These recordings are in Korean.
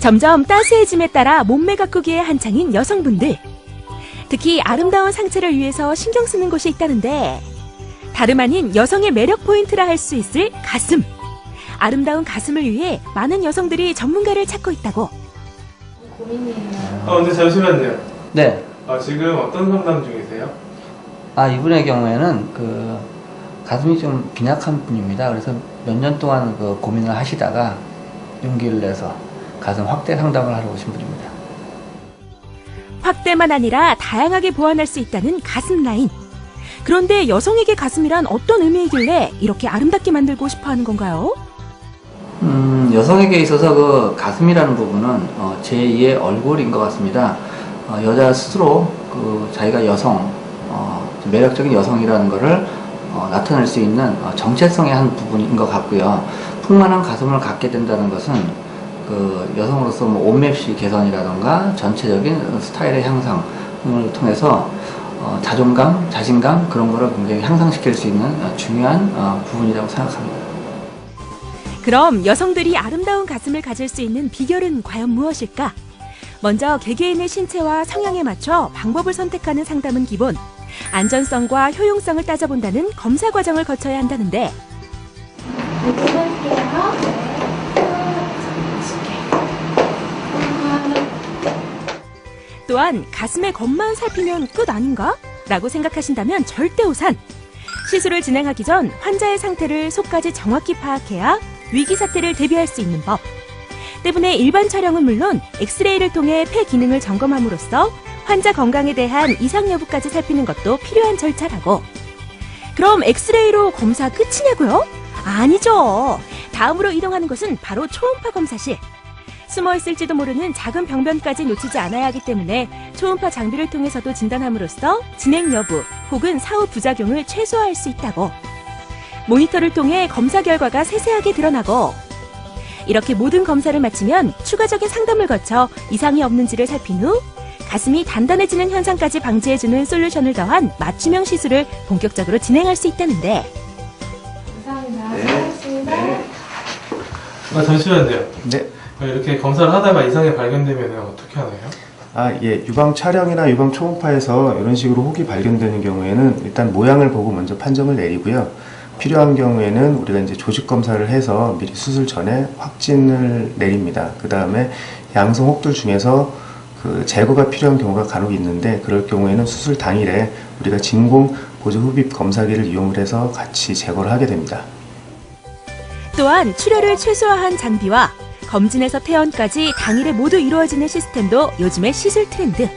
점점 따스해짐에 따라 몸매 가꾸기에 한창인 여성분들. 특히 아름다운 상체를 위해서 신경 쓰는 곳이 있다는데 다름 아닌 여성의 매력 포인트라 할 수 있을 가슴. 아름다운 가슴을 위해 많은 여성들이 전문가를 찾고 있다고. 고민이 있나요? 근데 잠시만요. 네. 지금 어떤 상담 중이세요? 이분의 경우에는 가슴이 좀 빈약한 분입니다. 그래서 몇 년 동안 고민을 하시다가 용기를 내서 가슴 확대 상담을 하러 오신 분입니다. 확대만 아니라 다양하게 보완할 수 있다는 가슴 라인. 그런데 여성에게 가슴이란 어떤 의미이길래 이렇게 아름답게 만들고 싶어 하는 건가요? 여성에게 있어서 가슴이라는 부분은 제2의 얼굴인 것 같습니다. 여자 스스로 자기가 여성, 매력적인 여성이라는 것을 나타낼 수 있는 정체성의 한 부분인 것 같고요. 풍만한 가슴을 갖게 된다는 것은 여성으로서 옷맵시 개선이라던가 전체적인 스타일의 향상을 통해서 자존감, 자신감 그런 거를 굉장히 향상시킬 수 있는 중요한 부분이라고 생각합니다. 그럼 여성들이 아름다운 가슴을 가질 수 있는 비결은 과연 무엇일까? 먼저 개개인의 신체와 성향에 맞춰 방법을 선택하는 상담은 기본. 안전성과 효용성을 따져본다는 검사 과정을 거쳐야 한다는데 또한 가슴의 겉만 살피면 끝 아닌가? 라고 생각하신다면 절대 오산! 시술을 진행하기 전 환자의 상태를 속까지 정확히 파악해야 위기 사태를 대비할 수 있는 법. 때문에 일반 촬영은 물론 엑스레이를 통해 폐 기능을 점검함으로써 환자 건강에 대한 이상 여부까지 살피는 것도 필요한 절차라고. 그럼 엑스레이로 검사 끝이냐고요? 아니죠. 다음으로 이동하는 곳은 바로 초음파 검사실. 숨어있을지도 모르는 작은 병변까지 놓치지 않아야 하기 때문에 초음파 장비를 통해서도 진단함으로써 진행 여부 혹은 사후 부작용을 최소화할 수 있다고. 모니터를 통해 검사 결과가 세세하게 드러나고 이렇게 모든 검사를 마치면 추가적인 상담을 거쳐 이상이 없는지를 살핀 후 가슴이 단단해지는 현상까지 방지해주는 솔루션을 더한 맞춤형 시술을 본격적으로 진행할 수 있다는데 감사합니다. 수고하셨습니다. 잠시만요. 네. 이렇게 검사를 하다가 이상이 발견되면 어떻게 하나요? 예. 유방 촬영이나 유방 초음파에서 이런 식으로 혹이 발견되는 경우에는 일단 모양을 보고 먼저 판정을 내리고요. 필요한 경우에는 우리가 이제 조직 검사를 해서 미리 수술 전에 확진을 내립니다. 그 다음에 양성 혹들 중에서 제거가 필요한 경우가 간혹 있는데 그럴 경우에는 수술 당일에 우리가 진공 보조 흡입 검사기를 이용을 해서 같이 제거를 하게 됩니다. 또한 출혈을 최소화한 장비와 검진에서 퇴원까지 당일에 모두 이루어지는 시스템도 요즘의 시술 트렌드.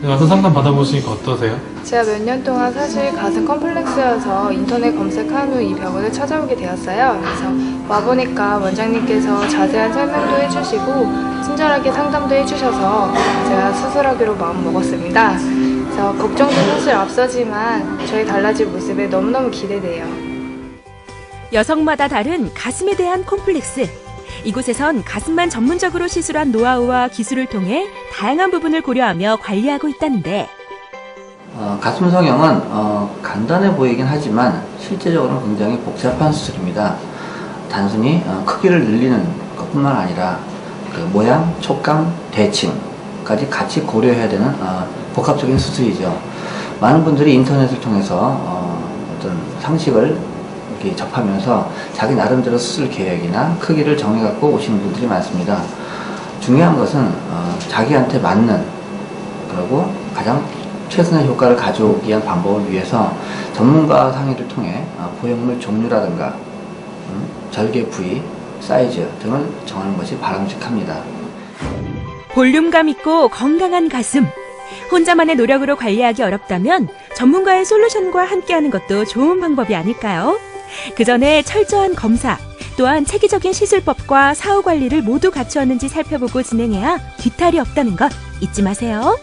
와서 상담 받아보시니까 어떠세요? 제가 몇 년 동안 사실 가슴 컴플렉스여서 인터넷 검색한 후 이 병원을 찾아오게 되었어요. 그래서 와보니까 원장님께서 자세한 설명도 해주시고 친절하게 상담도 해주셔서 제가 수술하기로 마음먹었습니다. 그래서 걱정도 사실 앞서지만 저의 달라질 모습에 너무너무 기대돼요. 여성마다 다른 가슴에 대한 콤플렉스. 이곳에선 가슴만 전문적으로 시술한 노하우와 기술을 통해 다양한 부분을 고려하며 관리하고 있다는데 가슴 성형은 간단해 보이긴 하지만 실제적으로는 굉장히 복잡한 수술입니다. 단순히 크기를 늘리는 것뿐만 아니라 모양, 촉감, 대칭까지 같이 고려해야 되는 복합적인 수술이죠. 많은 분들이 인터넷을 통해서 어떤 상식을 이렇게 접하면서 자기 나름대로 수술 계획이나 크기를 정해갖고 오시는 분들이 많습니다. 중요한 것은 자기한테 맞는 그리고 가장 최선의 효과를 가져오기 위한 방법을 위해서 전문가 상의를 통해 보형물 종류라든가 절개 부위, 사이즈 등을 정하는 것이 바람직합니다. 볼륨감 있고 건강한 가슴. 혼자만의 노력으로 관리하기 어렵다면 전문가의 솔루션과 함께하는 것도 좋은 방법이 아닐까요? 그 전에 철저한 검사, 또한 체계적인 시술법과 사후 관리를 모두 갖추었는지 살펴보고 진행해야 뒤탈이 없다는 것 잊지 마세요.